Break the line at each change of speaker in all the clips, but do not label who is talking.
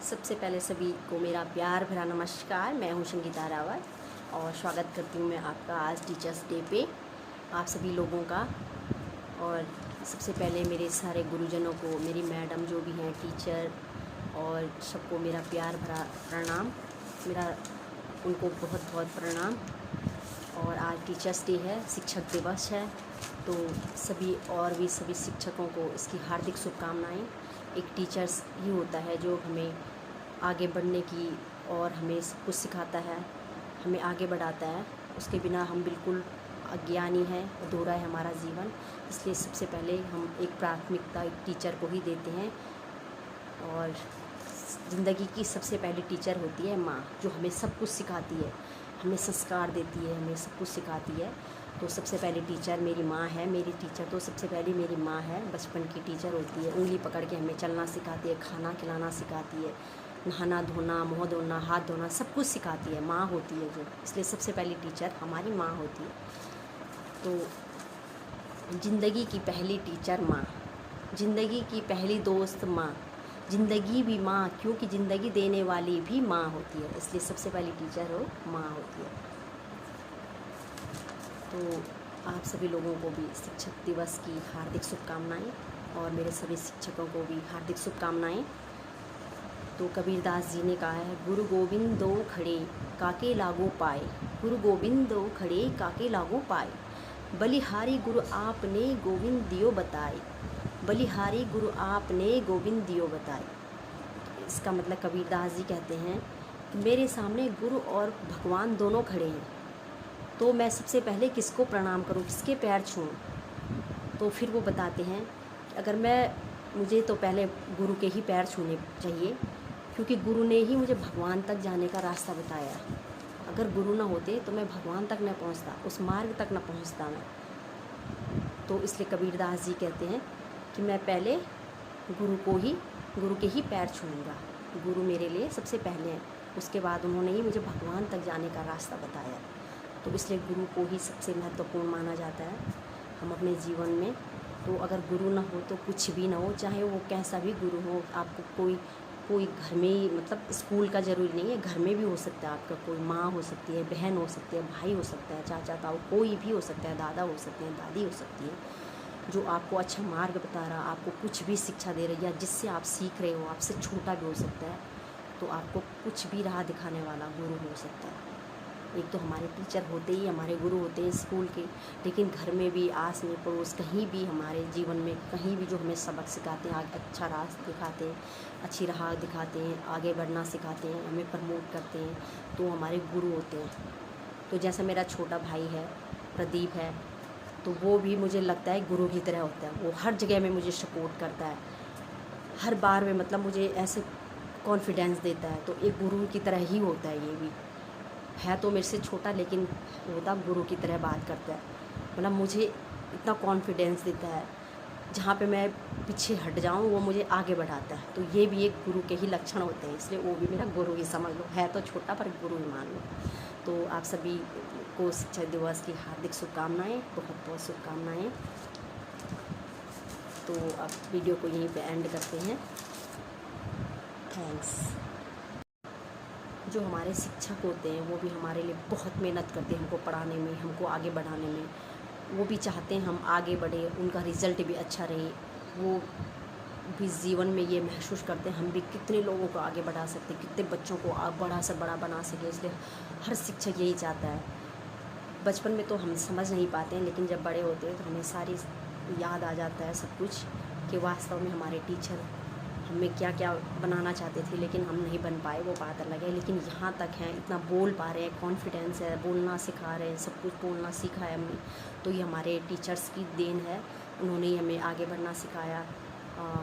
सबसे पहले सभी को मेरा प्यार भरा नमस्कार। मैं हूँ संगीता रावत और स्वागत करती हूँ मैं आपका आज टीचर्स डे पे आप सभी लोगों का। और सबसे पहले मेरे सारे गुरुजनों को, मेरी मैडम जो भी हैं, टीचर और सबको मेरा प्यार भरा प्रणाम, मेरा उनको बहुत बहुत प्रणाम। और आज टीचर्स डे है, शिक्षक दिवस है, तो सभी और भी सभी शिक्षकों को इसकी हार्दिक शुभकामनाएँ। एक टीचर्स ही होता है जो हमें आगे बढ़ने की और हमें सब कुछ सिखाता है, हमें आगे बढ़ाता है। उसके बिना हम बिल्कुल अज्ञानी हैं, अधूरा है हमारा जीवन। इसलिए सबसे पहले हम एक प्राथमिकता एक टीचर को ही देते हैं। और ज़िंदगी की सबसे पहली टीचर होती है माँ, जो हमें सब कुछ सिखाती है, हमें संस्कार देती है, हमें सब कुछ सिखाती है। तो सबसे पहली टीचर मेरी माँ है। मेरी टीचर तो सबसे पहले मेरी माँ है। बचपन की टीचर होती है, उंगली पकड़ के हमें चलना सिखाती है, खाना खिलाना सिखाती है, नहाना धोना, मुँह धोना, हाथ धोना, सब कुछ सिखाती है। माँ होती है जो, इसलिए सबसे पहली टीचर हमारी माँ होती है। तो ज़िंदगी की पहली टीचर माँ, ज़िंदगी की पहली दोस्त माँ, ज़िंदगी भी माँ, क्योंकि ज़िंदगी देने वाली भी माँ होती है। इसलिए सबसे पहली टीचर हो माँ होती है। तो आप सभी लोगों को भी शिक्षक दिवस की हार्दिक शुभकामनाएँ और मेरे सभी शिक्षकों को भी हार्दिक शुभकामनाएँ। तो कबीरदास जी ने कहा है, गुरु गोविंद दो खड़े काके लागो पाए, गुरु गोविंद दो खड़े काके लागो पाए, बलिहारी गुरु आपने गोविंद दियो बताए, बलिहारी गुरु आपने गोविंद दियो बताए। इसका मतलब कबीरदास जी कहते हैं कि मेरे सामने गुरु और भगवान दोनों खड़े हैं, तो मैं सबसे पहले किसको प्रणाम करूं, किसके पैर छूऊं। तो फिर वो बताते हैं कि अगर मुझे तो पहले गुरु के ही पैर छूने चाहिए, क्योंकि गुरु ने ही मुझे भगवान तक जाने का रास्ता बताया। अगर गुरु ना होते तो मैं भगवान तक न पहुंचता, उस मार्ग तक न पहुंचता मैं। तो इसलिए कबीरदास जी कहते हैं कि मैं पहले गुरु के ही पैर छूऊंगा। गुरु मेरे लिए सबसे पहले हैं, उसके बाद उन्होंने ही मुझे भगवान तक जाने का रास्ता बताया। तो इसलिए गुरु को ही सबसे महत्वपूर्ण माना जाता है हम अपने जीवन में। तो अगर गुरु ना हो तो कुछ भी ना हो, चाहे वो कैसा भी गुरु हो। आपको कोई घर में ही, मतलब स्कूल का ज़रूरी नहीं है, घर में भी हो सकता है आपका। कोई माँ हो सकती है, बहन हो सकती है, भाई हो सकता है, चाचा ताऊ, कोई भी हो सकता है, दादा हो सकते हैं, दादी हो सकती है, जो आपको अच्छा मार्ग बता रहा, आपको कुछ भी शिक्षा दे रही है, या जिससे आप सीख रहे हो, आपसे छोटा भी हो सकता है। तो आपको कुछ भी राह दिखाने वाला गुरु हो सकता है। एक तो हमारे टीचर होते ही हमारे गुरु होते हैं स्कूल के, लेकिन घर में भी, आस में पड़ोस, कहीं भी हमारे जीवन में कहीं भी जो हमें सबक सिखाते हैं, अच्छा रास्ता दिखाते हैं, अच्छी राह दिखाते हैं, आगे बढ़ना सिखाते हैं, हमें प्रमोट करते हैं, तो हमारे गुरु होते हैं। तो जैसा मेरा छोटा भाई है, प्रदीप है, तो वो भी मुझे लगता है गुरु की तरह होता है। वो हर जगह में मुझे सपोर्ट करता है, हर बार में, मतलब मुझे ऐसे कॉन्फिडेंस देता है। तो एक गुरु की तरह ही होता है। ये भी है तो मेरे से छोटा, लेकिन होता गुरु की तरह बात करता है। मतलब मुझे इतना कॉन्फिडेंस देता है, जहाँ पे मैं पीछे हट जाऊँ वो मुझे आगे बढ़ाता है। तो ये भी एक गुरु के ही लक्षण होते हैं, इसलिए वो भी मेरा गुरु ही समझ लो। है तो छोटा पर गुरु ही मान लो। तो आप सभी को शिक्षक दिवस की हार्दिक शुभकामनाएँ, बहुत बहुत शुभकामनाएँ। तो अब वीडियो को यहीं पे एंड करते हैं। थैंक्स। जो हमारे शिक्षक होते हैं वो भी हमारे लिए बहुत मेहनत करते हैं, हमको पढ़ाने में, हमको आगे बढ़ाने में। वो भी चाहते हैं हम आगे बढ़े, उनका रिज़ल्ट भी अच्छा रहे। वो भी जीवन में ये महसूस करते हैं हम भी कितने लोगों को आगे बढ़ा सकते, कितने बच्चों को बड़ा से बड़ा बना सके। इसलिए हर शिक्षक यही चाहता है। बचपन में तो हम समझ नहीं पाते हैं, लेकिन जब बड़े होते हैं तो हमें सारी याद आ जाता है सब कुछ, कि वास्तव में हमारे टीचर हमें क्या क्या बनाना चाहते थे, लेकिन हम नहीं बन पाए, वो बात अलग है। लेकिन यहाँ तक हैं, इतना बोल पा रहे हैं, कॉन्फिडेंस है, बोलना सिखा रहे हैं, सब कुछ बोलना सीखा है हमने। तो ये हमारे टीचर्स की देन है। उन्होंने ही हमें आगे बढ़ना सिखाया,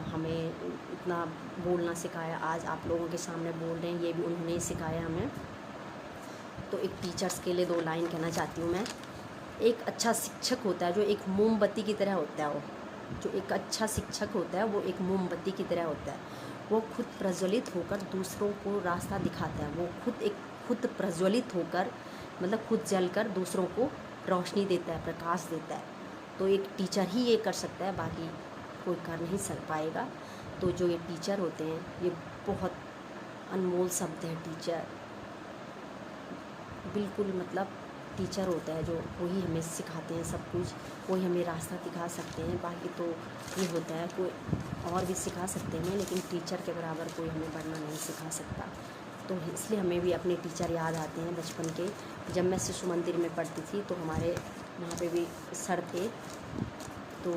हमें इतना बोलना सिखाया। आज आप लोगों के सामने बोल रहे हैं, ये भी उन्होंने ही सिखाया हमें। तो एक टीचर्स के लिए 2 लाइन कहना चाहती हूँ मैं। एक अच्छा शिक्षक होता है जो एक मोमबत्ती की तरह होता है। जो एक अच्छा शिक्षक होता है वो एक मोमबत्ती की तरह होता है। वो खुद प्रज्वलित होकर दूसरों को रास्ता दिखाता है। वो खुद प्रज्वलित होकर, मतलब खुद जलकर दूसरों को रोशनी देता है, प्रकाश देता है। तो एक टीचर ही ये कर सकता है, बाकी कोई कर नहीं पाएगा। तो जो ये टीचर होते हैं ये बहुत अनमोल शब्द है टीचर। बिल्कुल मतलब टीचर होता है जो वही हमें सिखाते हैं सब कुछ, वही हमें रास्ता दिखा सकते हैं। बाकी तो ये होता है कोई और भी सिखा सकते हैं, लेकिन टीचर के बराबर कोई हमें बढ़ना नहीं सिखा सकता। तो इसलिए हमें भी अपने टीचर याद आते हैं बचपन के। जब मैं शिशु मंदिर में पढ़ती थी तो हमारे वहाँ पे भी सर थे, तो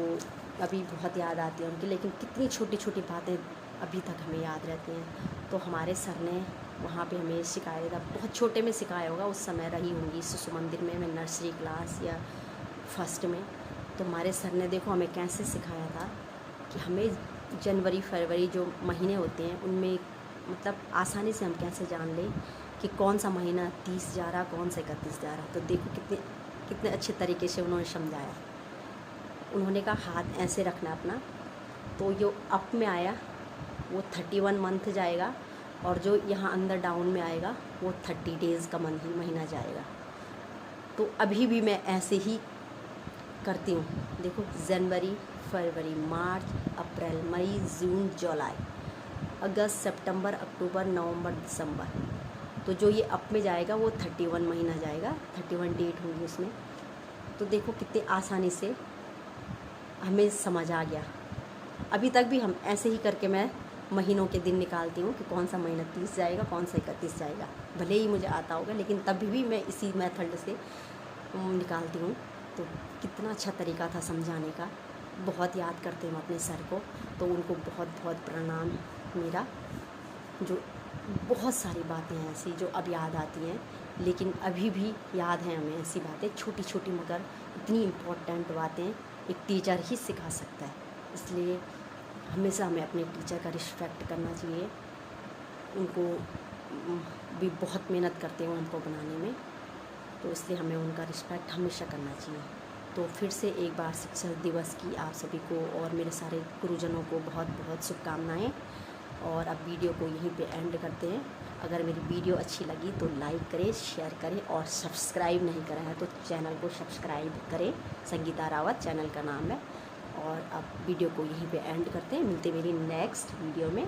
अभी बहुत याद आती है उनकी। लेकिन कितनी छोटी छोटी बातें अभी तक हमें याद रहती हैं। तो हमारे सर ने वहाँ पे हमें सिखाया था, बहुत छोटे में सिखाया होगा, उस समय रही होंगी शिशु मंदिर में, मैं नर्सरी क्लास या फर्स्ट में। तो हमारे सर ने देखो हमें कैसे सिखाया था कि हमें जनवरी फरवरी जो महीने होते हैं उनमें मतलब आसानी से हम कैसे जान लें कि कौन सा महीना 30 जा रहा, कौन सा 31 जा रहा। तो देखो कितने कितने अच्छे तरीके से उन्होंने समझाया। उन्होंने कहा हाथ ऐसे रखना अपना, तो जो अप में आया वो 31 मंथ जाएगा, और जो यहाँ अंदर डाउन में आएगा वो 30 डेज़ का महीना जाएगा। तो अभी भी मैं ऐसे ही करती हूँ। देखो जनवरी फरवरी मार्च अप्रैल मई जून जुलाई अगस्त सितंबर अक्टूबर नवंबर दिसंबर। तो जो ये अप में जाएगा वो 31 महीना जाएगा, 31 डेट होंगी उसमें। तो देखो कितनी आसानी से हमें समझ आ गया। अभी तक भी हम ऐसे ही करके मैं महीनों के दिन निकालती हूँ कि कौन सा महीना 30 जाएगा, कौन सा 31 जाएगा। भले ही मुझे आता होगा, लेकिन तभी भी मैं इसी मेथड से निकालती हूँ। तो कितना अच्छा तरीका था समझाने का। बहुत याद करते हैं अपने सर को, तो उनको बहुत बहुत प्रणाम मेरा। जो बहुत सारी बातें हैं ऐसी जो अब याद आती हैं, लेकिन अभी भी याद हैं हमें ऐसी बातें, छोटी छोटी मगर इतनी इम्पोर्टेंट बातें एक टीचर ही सिखा सकता है। इसलिए हमेशा हमें अपने टीचर का रिस्पेक्ट करना चाहिए। उनको भी बहुत मेहनत करते हैं हमको बनाने में, तो इसलिए हमें उनका रिस्पेक्ट हमेशा करना चाहिए। तो फिर से एक बार शिक्षक दिवस की आप सभी को और मेरे सारे गुरुजनों को बहुत बहुत शुभकामनाएं। और अब वीडियो को यहीं पे एंड करते हैं। अगर मेरी वीडियो अच्छी लगी तो लाइक करें, शेयर करें, और सब्सक्राइब नहीं करा है तो चैनल को सब्सक्राइब करें। संगीता रावत चैनल का नाम है। और अब वीडियो को यहीं पे एंड करते हैं। मिलते मेरी नेक्स्ट वीडियो में।